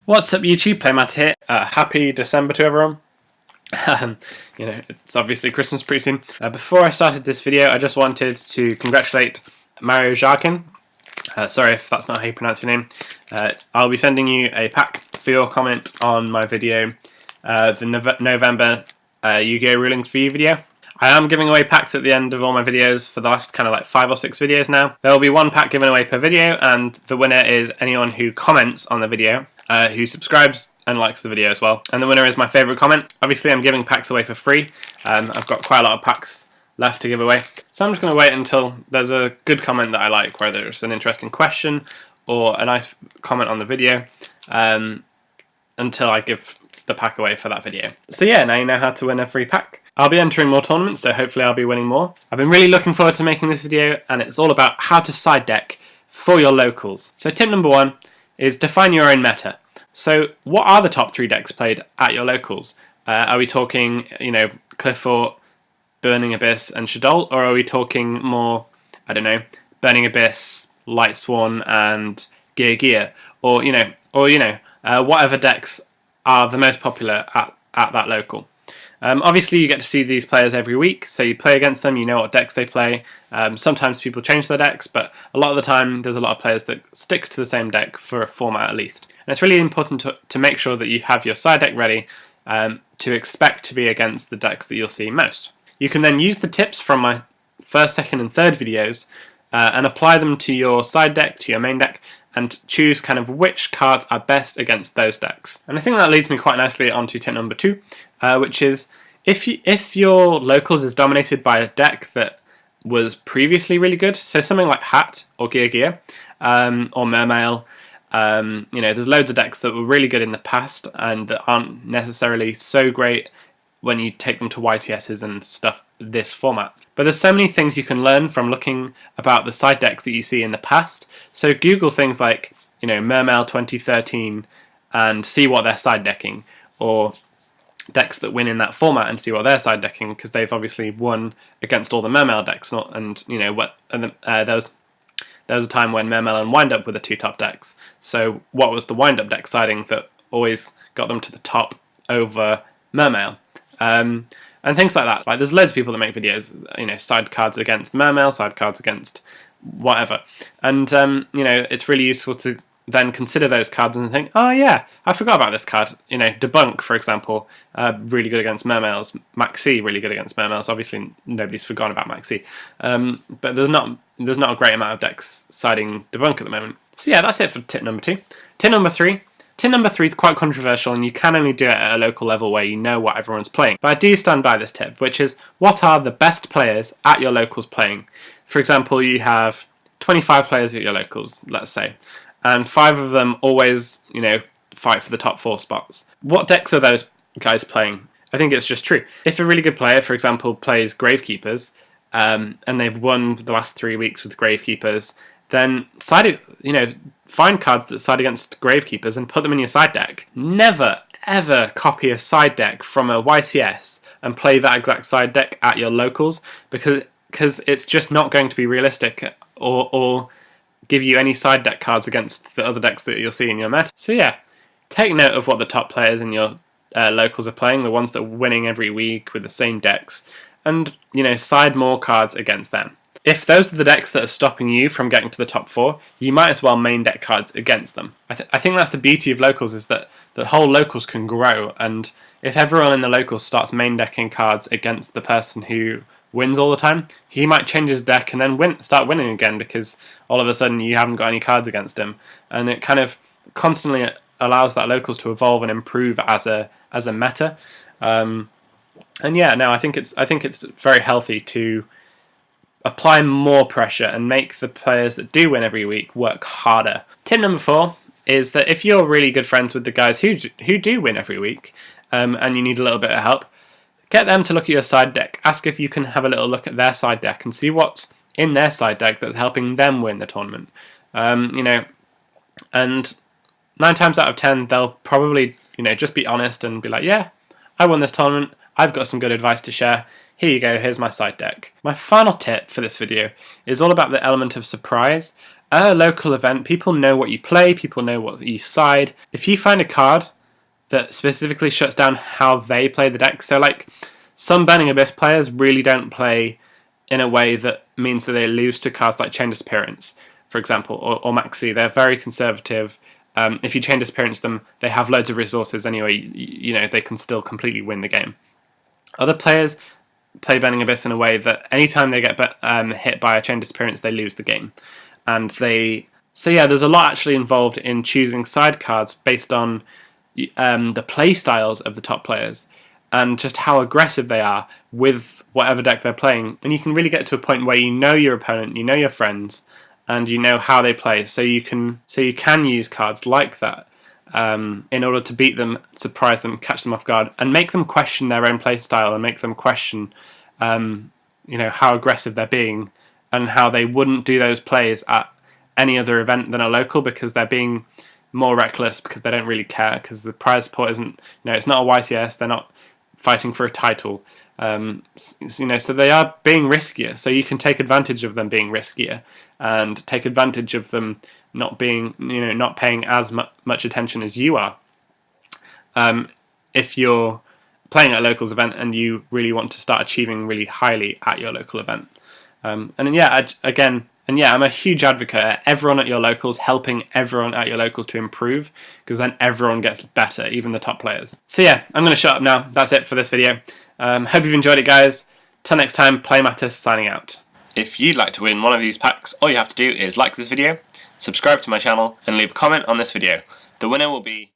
What's up YouTube, Playmat here. Happy December to everyone. It's obviously Christmas pretty soon. Before I started this video, I just wanted to congratulate Mario Jarkin. Sorry if that's not how you pronounce your name. I'll be sending you a pack for your comment on my video, the November Yu-Gi-Oh! Ruling for You video. I am giving away packs at the end of all my videos for the last kind of like 5 or 6 videos now. There will be one pack given away per video, and the winner is anyone who comments on the video, who subscribes and likes the video as well. And the winner is my favourite comment. Obviously I'm giving packs away for free. I've got quite a lot of packs left to give away. So I'm just going to wait until there's a good comment that I like, whether it's an interesting question or a nice comment on the video, until I give the pack away for that video. So yeah, now you know how to win a free pack. I'll be entering more tournaments, so hopefully I'll be winning more. I've been really looking forward to making this video, and it's all about how to side deck for your locals. So tip number 1 is define your own meta. So what are the top 3 decks played at your locals? Are we talking, Cliff Fort, Burning Abyss and Shaddoll, or are we talking more, I don't know, Burning Abyss, Light Sworn and Yugioh, or whatever decks are the most popular at that local. Obviously you get to see these players every week, so you play against them, you know what decks they play. Sometimes people change their decks, but a lot of the time there's a lot of players that stick to the same deck for a format at least. And it's really important to make sure that you have your side deck ready to expect to be against the decks that you'll see most. You can then use the tips from my first, second and third videos and apply them to your side deck, to your main deck, and choose kind of which cards are best against those decks. And I think that leads me quite nicely onto tip number 2, which is if your locals is dominated by a deck that was previously really good, so something like Hat or Yugioh or Mermail, there's loads of decks that were really good in the past and that aren't necessarily so great when you take them to YTSs and stuff this format. But there's so many things you can learn from looking about the side decks that you see in the past. So Google things like, Mermail 2013 and see what they're side decking, or decks that win in that format and see what they're side decking, because they've obviously won against all the Mermail decks. There was a time when Mermail and Wind Up were the 2 top decks. So what was the Wind Up deck siding that always got them to the top over Mermail? And things like that. Like, there's loads of people that make videos, side cards against Mermail, side cards against whatever. And, it's really useful to then consider those cards and think, oh yeah, I forgot about this card. Debunk, for example, really good against Mermails. Maxi, really good against Mermails. Obviously, nobody's forgotten about Maxi. But there's not a great amount of decks siding Debunk at the moment. So yeah, that's it for tip number 2. Tip number 3. Tip number 3 is quite controversial, and you can only do it at a local level where you know what everyone's playing. But I do stand by this tip, which is, what are the best players at your locals playing? For example, you have 25 players at your locals, let's say, and 5 of them always, fight for the top 4 spots. What decks are those guys playing? I think it's just true. If a really good player, for example, plays Gravekeepers, and they've won the last 3 weeks with Gravekeepers, then find cards that side against Gravekeepers and put them in your side deck. Never, ever copy a side deck from a YTS and play that exact side deck at your locals, because it's just not going to be realistic or give you any side deck cards against the other decks that you'll see in your meta. So yeah, take note of what the top players in your locals are playing, the ones that are winning every week with the same decks, and side more cards against them. If those are the decks that are stopping you from getting to the top 4, you might as well main deck cards against them. I think that's the beauty of locals, is that the whole locals can grow, and if everyone in the locals starts main decking cards against the person who wins all the time, he might change his deck and then start winning again, because all of a sudden you haven't got any cards against him, and it kind of constantly allows that locals to evolve and improve as a meta. And yeah, no, I think it's very healthy to apply more pressure and make the players that do win every week work harder. Tip number 4 is that if you're really good friends with the guys who do win every week, and you need a little bit of help, get them to look at your side deck. Ask if you can have a little look at their side deck and see what's in their side deck that's helping them win the tournament. And 9 times out of 10 they'll probably just be honest and be like, yeah, I won this tournament, I've got some good advice to share. Here you go, here's my side deck. My final tip for this video is all about the element of surprise. At a local event, people know what you play, people know what you side. If you find a card that specifically shuts down how they play the deck, so like some Burning Abyss players really don't play in a way that means that they lose to cards like Chain Disappearance, for example, or Maxi. They're very conservative. If you Chain Disappearance them, they have loads of resources anyway. You know, they can still completely win the game. Other players play Burning Abyss in a way that anytime they get hit by a Chain Disappearance, they lose the game. And so yeah, there's a lot actually involved in choosing side cards based on the play styles of the top players and just how aggressive they are with whatever deck they're playing. And you can really get to a point where you know your opponent, you know your friends, and you know how they play. So you can use cards like that in order to beat them, surprise them, catch them off guard, and make them question their own play style and make them question, how aggressive they're being and how they wouldn't do those plays at any other event than a local because they're being more reckless because they don't really care because the prize support isn't, it's not a YCS. They're not fighting for a title. So they are being riskier. So you can take advantage of them being riskier and take advantage of them not being, not paying as much attention as you are. If you're playing at a locals event and you really want to start achieving really highly at your local event. I'm a huge advocate at everyone at your locals, helping everyone at your locals to improve, because then everyone gets better, even the top players. So yeah, I'm going to shut up now. That's it for this video. Hope you've enjoyed it, guys. Till next time, Playmatis signing out. If you'd like to win one of these packs, all you have to do is like this video, subscribe to my channel, and leave a comment on this video. The winner will be...